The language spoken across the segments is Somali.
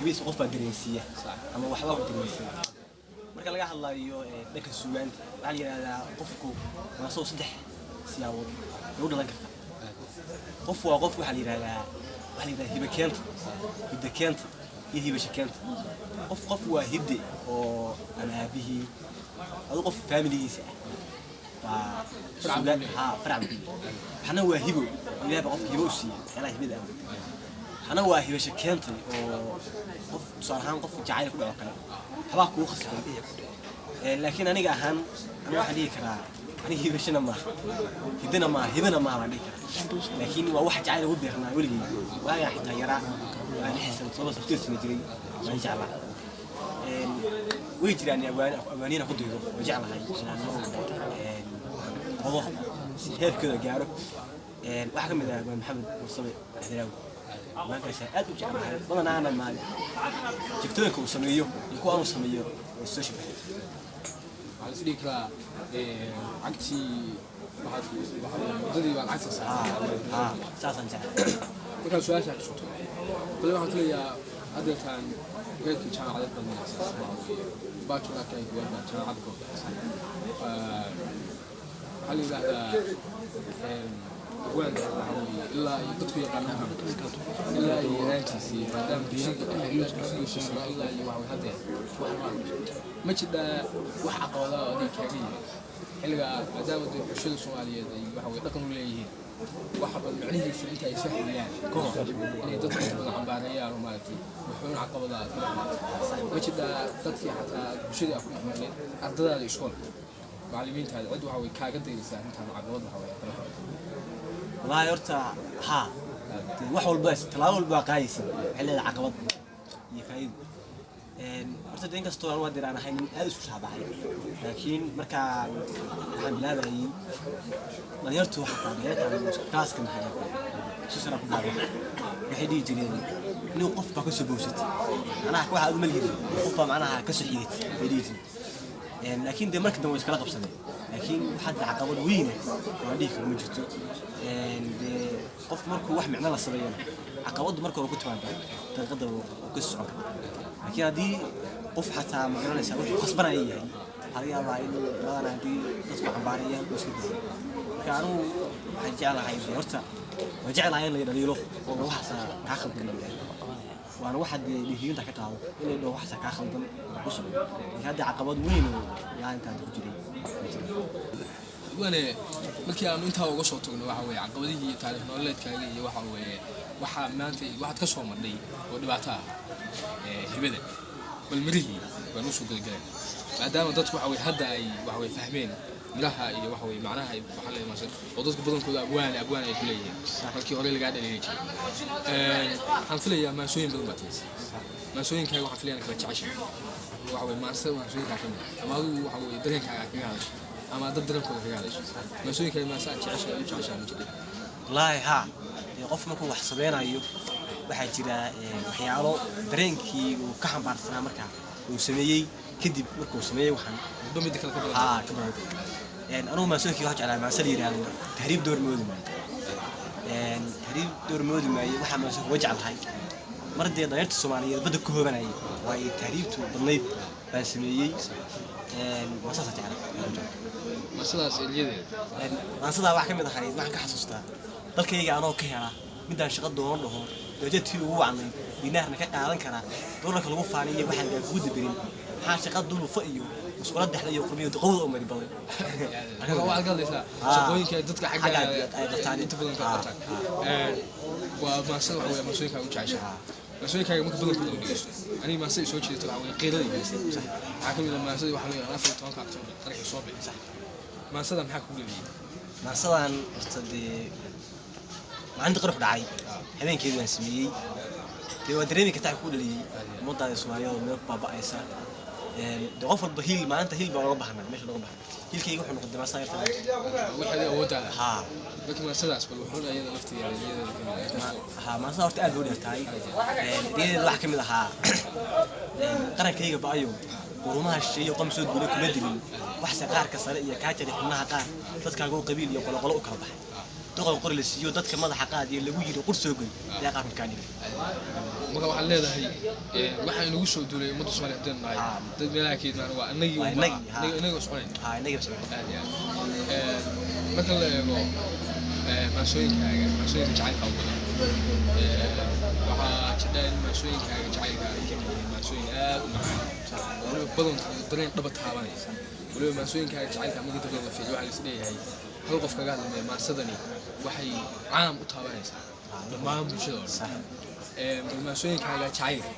يبيس قف دريسية أما وحلا دريسية marka laga hadlayo dhanka suugaanta waxa la yiraahdaa qofku waa soo saddex siyaabood lagu dhalan karta qof waa qof waxa la yiraahdaa hibe keenta iyo hibe keenta qof waa hidde oo aan aabihi adu qof familigiisa waa suugaan faracbi waxna waa hibo ilaahay qof hibo u siiyo ilaahay hibada أنا واهي بس كنت قف صراحة قف جعل كل عقل حباك وخص لكن أنا جاهن أنا واحد يكره أنا هي بس أنا ما هدنا ما عليك لكن واحد جعل ودي أنا ولي ويا حتى يرى أنا حسن صوت كتير سنجري ما يجعله ويجري أنا أبانينا خده وجعله هاي والله هيك كذا جاره واحد من محمد مصطفى هذراوي ما كان شيء أدو جامعة والله أنا ما جبتوك وسميو يكون سميو السوشيال على سبيل كلا عكسي واحد ضدي بعد عكس ساسا وكان سؤال شاك شو كل واحد لي هذا كان قلت كان عدد من الناس باكر كان يقول كان عدد هل هذا وين إلا يطفي قناها إلا ينتسي فدام بيشيك إلا يوعو هذا ما كده وح عقولا ذيك هذه حلقة عداوة الشيء الصومالية وحوي رقم ليه وحب المعنيه سنتها يسهل يعني إني تطلع من عبارية ومالتي وحون عقولا ما كده تطفي حتى بشيء أكون عملين أرضها ليشون معلمين هذا عدوا حوي كاقدر يسهل أنت عقولا حوي والله يرتا ها وحول بس تلاول باقايس على العقبات يفايد horta in kastoo aan wadir aan ahayn aad isku shaabahay laakiin marka waxaan bilaabay dhalinyartu waxa qaadayaan taaskan hayay si sara ku dhacay waxay dhigi jireen inuu qof ba ka soo boosatay anaha waxa aad u maliyay qof ba macnaha ka soo xigay dhigi laakiin de markii dambe way iskala qabsadeen laakiin waxa caqabad weyn oo dhigi karo ma jirto qof markuu wax micno la sameeyo caqabadu markuu ku timaado daqiiqada uu ka socdo لكن هذه قف حتى مقرنة سوي خصبنا إياه هذه الله إنه أنا هذه نسمع عبارية بس كده كانوا حجعل هاي زيارته وجعل هاي اللي يدليله وواحد كاخذ منه وأنا واحد يهين تحكيه إنه واحد كاخذ من قصر هذه عقبات وين يعني كانت تجري وأنا ملكي أنا أنت هو قصة إنه واحد عقباتي تعرف نقولت كذي واحد ما أنت واحد كسر مدري ودبعتها هبدا بالمريه ونوسو قلقلين maadaama dadku waxa way hadda ay waxa way fahmeen miraha iyo waxa way macnaha ay waxa la imaashay oo dadku badankooda abwaan ay ku leeyihiin markii hore laga dhaliyay waxaan filayaa maasooyin badan baatay maasooyinkaaga waxaan filayaa kala jeceshay waxa way maasooyinka kamid ama adigu waxa way dareenkaaga kaga hadashay ama dad dareenkooda kaga hadashay maasooyinkaaga maasa jeceshay ma jiro wallaahi ha qof markuu wax sameeyo waxaa jira waxyaalo dareenkii uu ka xambaarsanaa markaa uu sameeyay kadib markuu sameeyay waxaan dumid kala ka badan anuu maasooyinkii wax jeclaa maasal yiraahdo tahriib door moodi maayo waxa maasooyinka wajaclahay marday dayarta Soomaaliyeed bada ku hoobanayay way tahriibtu badnayd baa sameeyay maasada jeclaa maasadaas eliyadeed maasada wax kamid ahayd waxaan ka xasuustaa dalkayga anoo ka helaa midaan shaqo doon dhaho dawladtii ugu wacnay dinaarna ka qaadan kara doolarka lagu faaniyo waxaan ugu dibirin waxaan shaqo dul fa'iyo مسؤولات دحلية وقرمية قوة أمري بضي. أنا واحد قال لي لا. شقوين كدتك حاجة أنت بدون كذا. وما سوى هو مسؤولين كانوا عايشين. مسؤولين كانوا ممكن بدون كذا بيجلس. أنا ما سوي شيء ترى عوين قيادة يجلس. صح. حكم لما سوي واحد أنا في توقع أكتر طريق الصوبي. صح. ما سوى محكم لي. ما سوى أن ارتدي. ما عندك روح دعاي. هذين كذا نسميه. في ودريمي كتعقول لي منطقة الصومالية ومنطقة بابا إيسا. دغفر بهيل ما أنت هيل بغربها مش بغربها هيل كي يروح نقدم صاير ثلاث واحد أودع ها لكن ما سداس بالوحول أيضا لفتي يعني ها ما صارت أبد ولا تاي دي الواحد كم لها قرن كي يجيب أيوه ورومها الشيء وقام سود بقول لك مدري وحسن قار كسرية كاتري إنها قار تذكر جو قبيل يقول قلق كربح تقول قرل السيود تذكر ماذا حقادي اللي بيجي يقول سوقي لا قار مكاني marka waxaan leedahay waxa inagu soo duulay ummadda Soomaaliyeed hadaan nahay dad meelaha keedmaan waa annagii inaga soconayn inaga soconayn marka la eego maasooyinkaaga jacaylka u badan waxaa jira in maasooyinkaaga jacaylka ay ka mid yihiin maasooyin aad u macaan waliba badankood dareen dhaba taabanaysa waliba maasooyinkaaga jacaylka markii dad looga fiiriyo waxaa la is leeyahay hal qof kaga hadlamaya maasadani waxay caam u taabanaysaa dhammaan bulshada oo dhan maasooyinkaaga jacaylka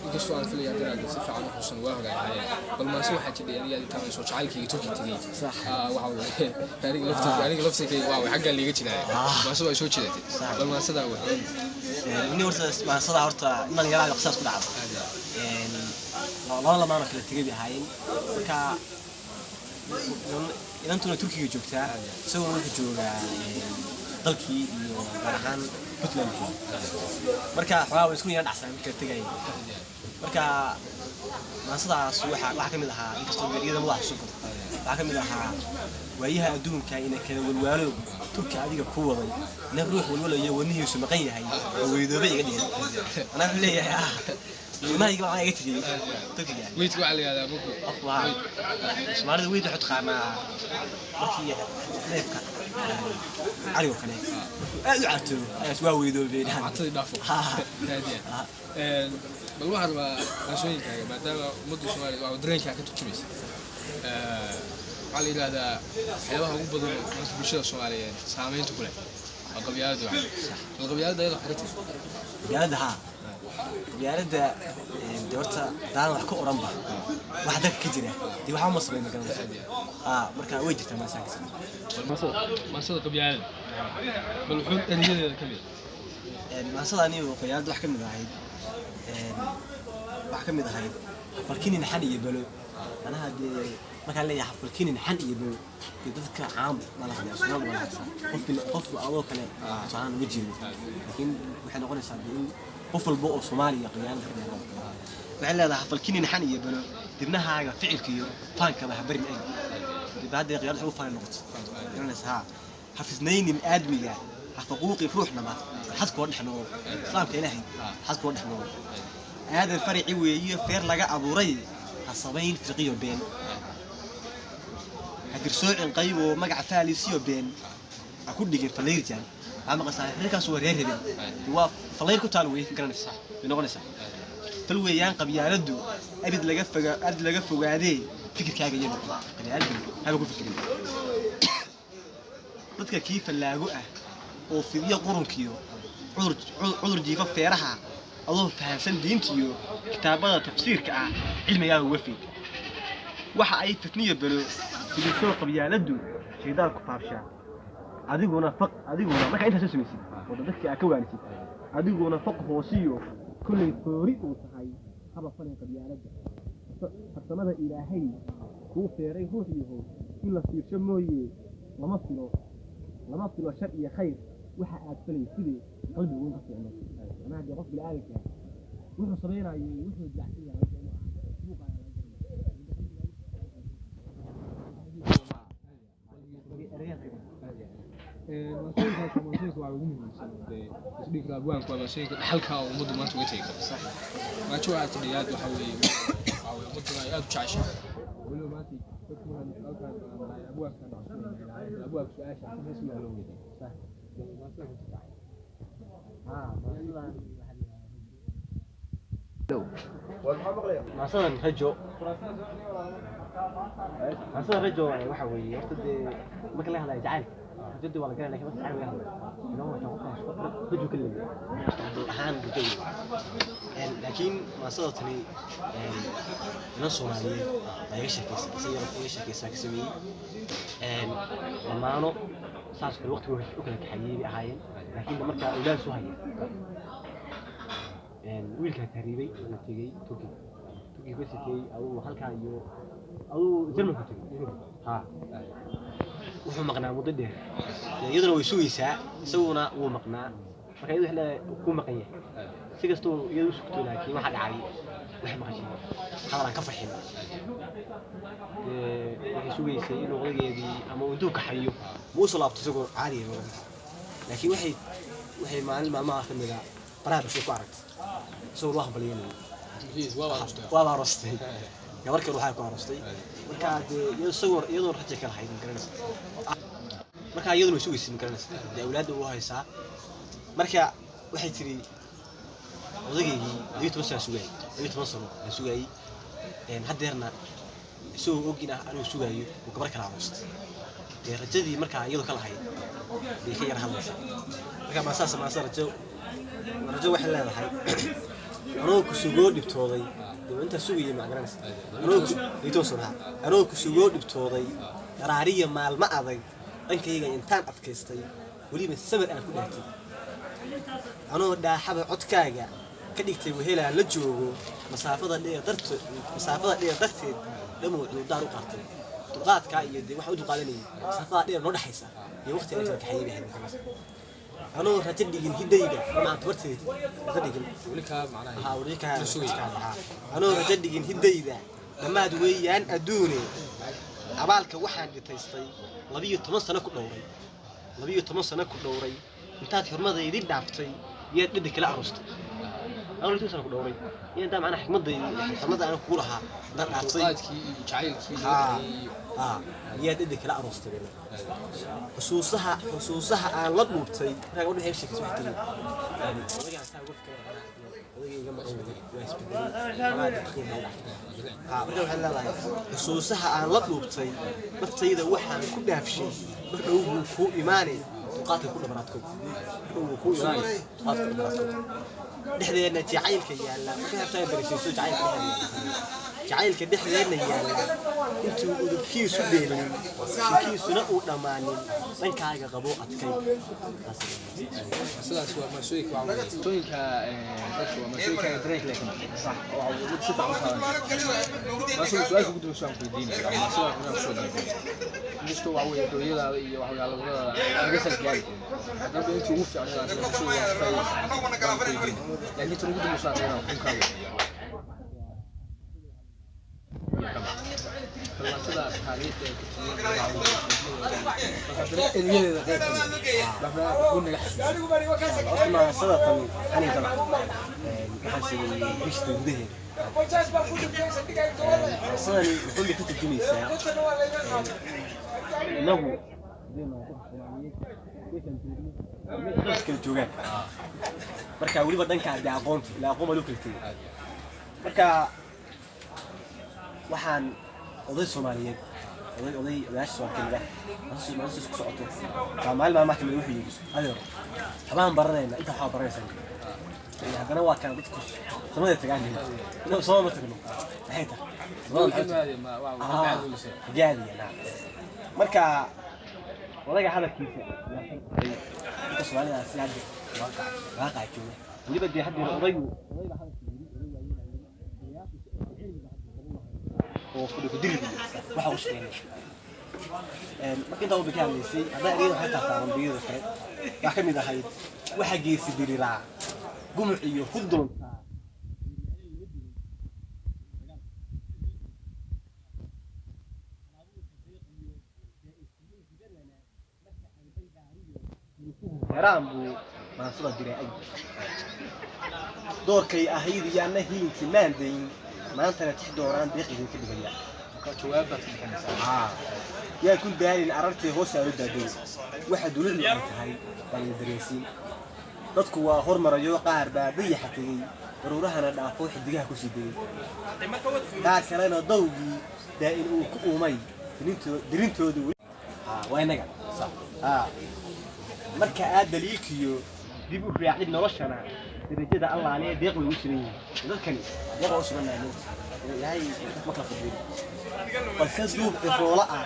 inkastoo aan filaya daraad si fiican u xusan waa hogaayeen bal maase waxaa jiray aniga ay taabanayso jacaylkayga turki tagay waxa weeye aniga laftirkayga waa xagga liiga jiray maase way soo jeedatay bal maasada waa إني ورث مع صدع ورث إن يلعب قصص كل عام والله ما أنا كنت تجيبي هاين كا إذا أنتوا تركيا جوكتا سووا جوكا ضلكي وبرهان كتلة مركا حواوي يسكون يرد عسل كنت تجي مركا مع صدع سوحة واحد من لها إنك استوى إذا ملاح سكر واحد من لها وياها دون كائنة كذا والوالد تركي هذه قوة نروح والولا يونيه سمقية هاي ويدوبي قديم أنا أقول لي ما يقول أنا قلت لي تركي يعني ويتقول علي هذا بكو أفضل ما رد ويد حط خامة تركي ليفك عليه كله أدعته أسوأ ويدوبي عطني دافو هادي بالواحد ما شوي كذا ما دام مدة شوي أو درين كذا كتوشيس على هذا حيوان هو بدو ما تبشر شواليه سامين تقوله القبيلة ده القبيلة ده حرتي قبيلة ها قبيلة ده دورتها دانا وحكو أورامبا واحدة كتيرة دي واحد مصري مكان مركا ويجت ما ساكس ما صدق قبيلة بالحب الرجال كبير ما صدق أني وقبيلة ده حكم ذهيد وحكم ذهيد فالكيني نحني يبلو أنا هذه markaan leeyahay xafalkiin xan iyo buu dadka caam malaha Soomaaliya wanaagsan qof adoo kale saan uga jeedo laakiin waxay noqonaysaa in qof walba oo Soomaaliya qiyaamada ka dhigay waxay leedahay xafalkiin xan iyo buu dibnahaaga ficilkiyo faanka ba habarin ay dibadda qiyaamada u faan noqoto inaysaa xafisnaynin aadmiga xafaquuqi ruuxna ma xadku wadxno islaamka ilaahay xadku wadxno هذا الفرع وياه فير لقى أبو ري الصبين فقيه بين هدرسوع القيب ومقع ثالثي بين أكون دقيق فلير جان عم قصة هيك صور هذي هو فلير كتالوي كرنا صح بنقول صح فالويان قبيا ردو أبد لقف وقاعدين فكر كاجي يبقى يعني ألف هذا هو فكري بدك كيف اللاجوءة وفي ذي قرن كيو عذر جيفة فيرها الله فهمسن دينتيو كتابة تفسير كأ علم يا وفي waxa ay fitniyo baro sidii soo qabyaaladu sheedaal ku faafsha adiguna marka inta soo sameeyay wada dadka ka waanisi adiguna faq hoosiyo kulli foori uu tahay haba falay qabyaalada farsamada ilaahay ku feeray ruuxiyo in la fiirsho mooyee lama filo shar iyo khayr waxa aad falay sidii qalbigu uga fiicno ana hadii qof bilaadanka wuxuu sameeyay wuxuu jacayl ماشينك waa ugu muhiimsan isdhig raabwan ku masheenka halka oo umadu maanta way tahay sax ma joo aad diyaad waxa weeye umadu ay aad jacaysh wali maanta dadku halkan abwaab su'aasha meesha loo weydiin sax مثلا رجو waxa weeye horta marka la hadlayo jacayl jiddu wala garan laakiin jacayl way hadlay inoo taxo rajul kaliya ahaan jiddu laakiin ma sadatani la Soomaaliyeed ay sheekaysaa ka sameeyay lamaano saas waqtigu u kala kaxayay ahaayeen laakiin marka awlaad soo hayay wiilka tariibay la tagay tugi ku sitay aw halka iyo aw jarmal ku tagay ha wuxuu maqnaa muddo dheer iyaduna way sugaysaa isaguna wuu maqnaa marka iyadu xilaa ku maqan yahay si kastoo iyadu sugto laakiin waxa dhacay wax maqashay hadalan ka farxin waxay sugaysay inuu odageedii ama uu ka xayo muu soo laabto isagoo caadi ah laakiin waxay maalmaha kamida baraha ku aragtay soo wax baliyay waa rastay gabar kale waxa ku rastay marka iyadoo rajo ka lahayd garanaysa marka iyadoo way sugaysan garanaysa awlaadda uu haysaa marka waxay tiri odageygii 12 sano sugay 12 sano sugay hadeerna soo ogina anuu sugayo oo gabar kale rastay rajadii marka iyadoo ka lahayd bay ka yar hadlaysaa marka ma saas rajo waxay leedahay anoo ku sugoo dhibtooday inta sugayay ma garanaysa anoo ku sugoo dhibtooday qaraariya maalma adag dhankayga intaan adkaystay waliba sabar aan ku dhaartay anoo dhaaxaba codkaaga ka dhigtay wehelaa la joogo masaafada dheer darteed dhamoo cudur u qaatay duqaadka iyo waxa uu duqaadanayay masaafada dheer noo dhaxaysa iyo waqti ay ka xayibeen anoo rajo dhigin hidayga ma tabarteed rajo dhigin wulika anoo rajo dhigin hidayda dhammaad weeyaan adduune abaalka waxaan dhitaystay 12 sano ku dhowray intaad xurmadeedii dhaaftay iyo dhib kala arustay أنا ليش أنا كدوري؟ يعني ده معناه حكمة أنا كورها ده عطيك جعلك هي تدك لا أرست بينا خصوصها أنا لا تموتي أنا أقول هيك شيء كسبت يعني ورجع ساوي كذا ورجع جمع بدو حلا خصوصها أنا لا تموتي نفتي إذا واحد كلها في شيء بدو فوق إيماني وقاتل كل مراتكم بدو فوق إيماني قاتل كل مراتكم dhexdeena jacaylka yaala markaa taa barashayso jacaylka dhexdeena yaala intuu udubkiisu dheelin kiisuna uu dhamaanin dhankaaga qabo adkay sidaas waa mas'uulka waa mas'uulka dadka waa mas'uulka break laakin sax waa uu si fiican u fahmay mas'uulka su'aal ku dib soo diinay mas'uulka inuu soo diinay misto waa way dooyada iyo wax yaalo labada laga salgay hadaba intuu ugu fiican yahay mas'uulka يعني تروح تقول مصاري أنا وكم كذا فالله كذا حاليت كتير اللي ده بحنا كنا لحظة أصلا صدق أنا طبعا حاسس مش تنده أصلا كل كتب جميل نو كل جوجان marka waliba dhanka aqoonta ila aqoon ma loo kaltay marka waxaan oday Soomaaliyeed odayaasha Soomaaliyeed asoo isku socoto maalin ma kamid wuxuu yiri adeer habaan baranayna inta waxa baranaysan hadana waa kan dadku samada tagaan inuu soo ma tagno hayta gaadiya marka odayga hadalkiisa inta Soomaaliyeed siyaad واقع جوا ولي بدي حد القضية هو كده وحوش تاني ما كنت أقول بكلام نسي هذا غير حتى تعمل بيده كده لكن إذا هاي واحد جيس يدير لا قوم يخدون رامبو ما صدق دراعي دوركي أهيد يعني هي كمان دين ما أنت تحضران دقيقة كده بيا كجوابك يا كل داري عرفت هو سأرد دين واحد ولد اللي هاي يعني دريسين dadku waa hormarayo qaar baadiye xatay waruuraha na dhaafo xidigaha ku sidii qaar kalena dawgii daa'in uu ku uumay dirintoodu waa inaga marka aad daliilkiyo dib u raacid noloshana dirajada Allah alee deeq way u jirin dadkani deeq u suganayeen ilaahay ma ka fadhiyo balse duub ifoola ah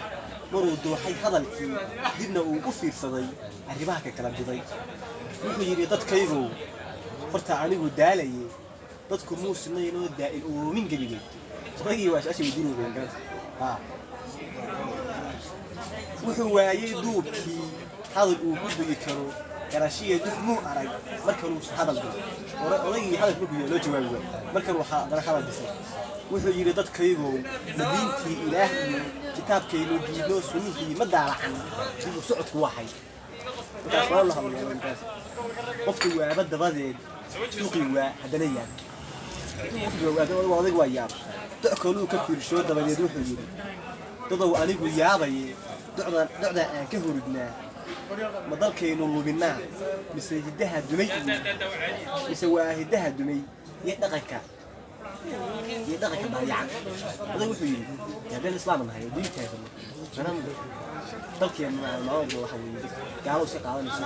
maruu dooxay hadalkii dibna uu u fiirsaday arrimaha ka kala diday wuxuu yiri dadkaygu horta anigu daalayay dadku muusinayno daa'il oo min galibay ragii waa shaashi wadiinayeen wuxuu waayay duubkii hadal uu ku dhigi karo garashiye dib muu arag marka uu hadal galo odaygii hadal ku loo jawaabo marka uu hadal dhisay wuxuu yiri dadkaygu diintii ilaah iyo kitaabkaygu diino sunnihii ma daalacan uu socodku waxay والله الله قفت وعبد بادين سوقي وهدنيا odag waa yaab dockoluu ka fiirsho dabadeed wuxuu yidhi dadow anigu yaabaye docda aan ka hurignaa ma dalkaynu luminaa mise hiddaha dumay mise waa hiddaha dumay iyo dhaqanka baayacan odag wuxuu yidhi haddeen islaam nahay oo diintaasano anam dalkeenna nabadda waxa weeye gaalo iska qaadanayso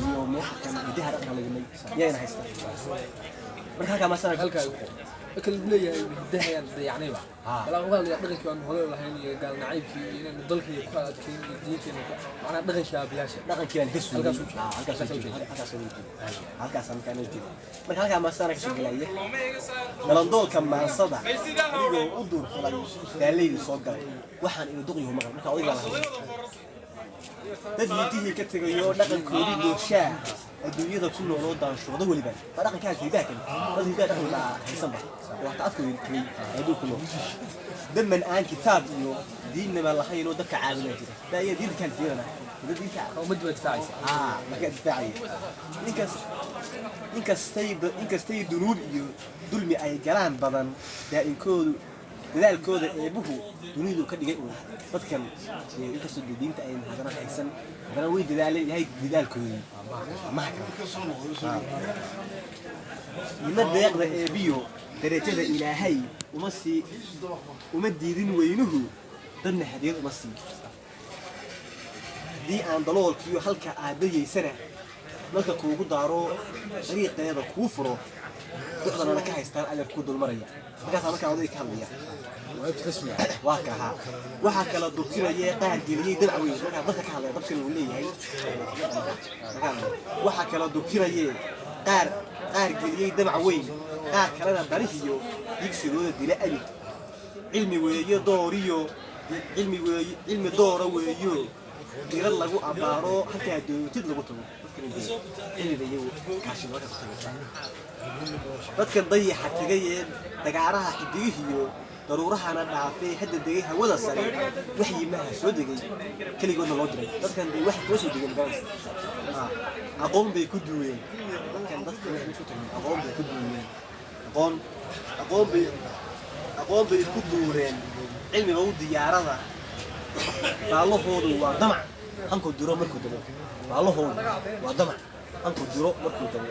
iyo meexakan hiddaha dhaqanka luminay yayna haysta marka halkaa masana halkaa marka lagu leeyahay hiddaha dayacanayba walaa uga hadlaya dhaqankii aan hore lahayn iyo gaal nacaybkii inaynu dalkii ku adkeyn iyo diinteena macnaa dhaqanka bilaasha dhaqankii aan ka suugay halkaas markaan jeedo marka halkaa masana ka soo galaya dalandoolka maansada adigoo u duurxulay daaleyda soo galay waxaan ina duqyahu maqal marka odayga lahaa dad liitihii ka tegayo dhaqankoodii doorshaa adduunyada ku nooloo daanshuuqdo weliba waa dhaqankaas hidaha kale dad hidaha dhaqan la haysanba waxta afkooda tegay aduu ku nool daman aan kitaab iyo diinna lahayn oo dadka caabina jira daa iyo diinta kan fiirana dad diinta umad waa difaacaysa marka difaacay inkastay dunuub iyo dulmi ay galaan badan daainkoodu dadaalkooda eebuhu dunidu ka dhigay uu dadkan inkastoo diinta ay hadana haysan hadana way dadaaleen yahay dadaalkoodii ma deeqda eebiyo darajada ilaahay uma diidin weynuhu dadna hadiyad uma sii haddii aan daloolkiyo halka aadayaysana marka kuugu daaro dariiqeeda kuu furo docdanana ka haystaan adeer ku dulmaraya markaasaa markaa oday ka hadlaya waa kahaa waxaa kala durkinaya qaar geliyey dabca weyn markaa dadka ka hadlaya dadkan uu leeyahay waxaa kala durkinayee qaar geliyey dabca weyn qaar kalena darihiyo digsigooda dila abid cilmi weeye dooriyo cilmi doora weeyo dira lagu abaaro halkaa dootid lagu tago dadkan dayaxa tegay ee dagaaraha xidigihiyo daruurahana dhaafay hadda degay hawada sare waxyimaha soo degay keligoodna loo diray dadkan day wax koo soo degay aqoon bay ku duween dadkan dadka wax soo tagay aqoon bay ku duween aqoon bay ku duureen cilmiga u diyaarada baalahoodu waa damac hanku diro markuu dabo baalahoodu waa damac hanku diro markuu dabo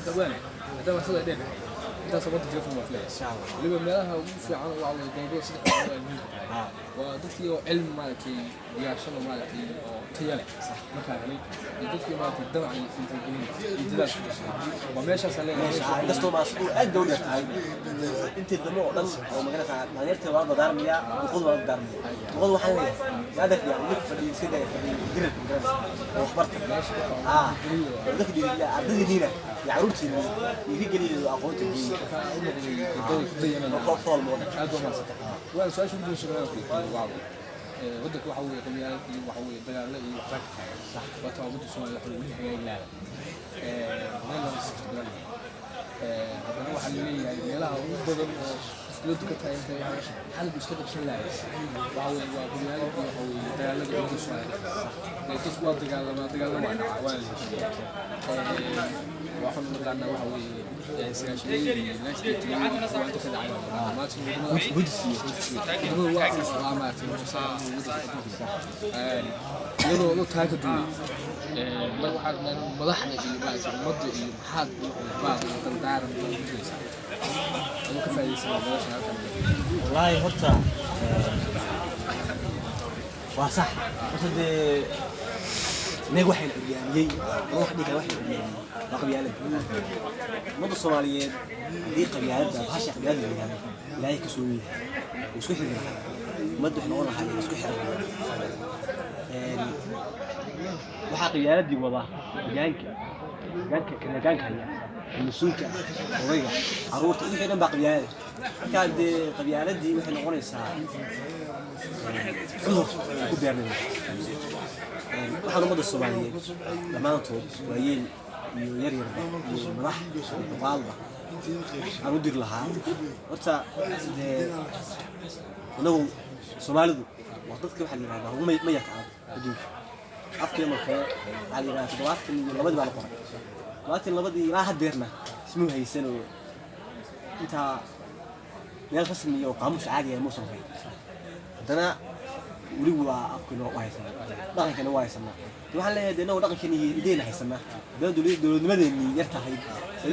دبانة هذا ما صدق دينه هذا صبت تلفون مفلس اللي بملاها وفي عن وعلى الجنوب صدق ودتي علم مالتي يا شنو مالتي تيالي مكان علي دتي مالتي الدمع في الجنين يدلش وماشي سلام دستو مسؤول الدولة هاي انت الدموع بس او مجالس ما يرتي ورا دارميا وخذ ورا دارميا وخذ واحد هذا يعني لك في كده في درب درس وخبرت دتي لا عددي دينا يا عروتي يجي لي اقوت الدين وقفوا الموضوع هذا ما صدق وانا سؤال شو بدي شغله في بعض ودك وحوي قميانتي وحوي دجال اي وحرك صح وتو بدي سؤال حلو لي حاجه لا ما لا استقبال هذا هو حل لي meelaha ugu badan oo iskuuladu ka tahay hal biska dabshalay waxay qumiyaan waxay dagaalada ugu soo dadku waa dagaalama waxaan markaana waxa weeye siyaasiyiin naaska tirada waxa ka dhacay maanta gudsiyo waa maanta iyadoo loo taaga duulay waxaan madaxna iyo ummadda iyo maxaad baad dardaaran ka faa'iideysan والله horta waa sax horta نيجي واحد يعني روح ديك واحد يعني قبيلة مدة الصوماليين دي قبيلة بهاش قبيلة يعني لا يكسوي وسكوي حاجة مدة إحنا قلنا حاجة سكوي حاجة وحق قبيلة دي والله جانك هي المسوكة وضيع عروت اللي كنا بقبيلة كان دي قبيلة دي وإحنا قلنا ساعة عذر كبيرنا waxaan umada Soomaaliyeed dhamaantood waayeen iyo yar yar iyo madax iyo qaalba aan u dir lahaa horta anagu Soomaalidu waa dadka waxa la yiraahdaa ugu ma yaqaan adduunka afkii markaa waxa la yiraahdaa 72 baa la qoray 72 ilaa hadeerna ismu haysan oo أنت meel rasmi iyo qaamuus caadi ah muusan hayn hadana wali waa afkina waa haysanaa dhaqankana waa haysanaa waxaan leeyahay inuu dhaqankeena iyo ideen haysanaa dawladnimadeena yar tahay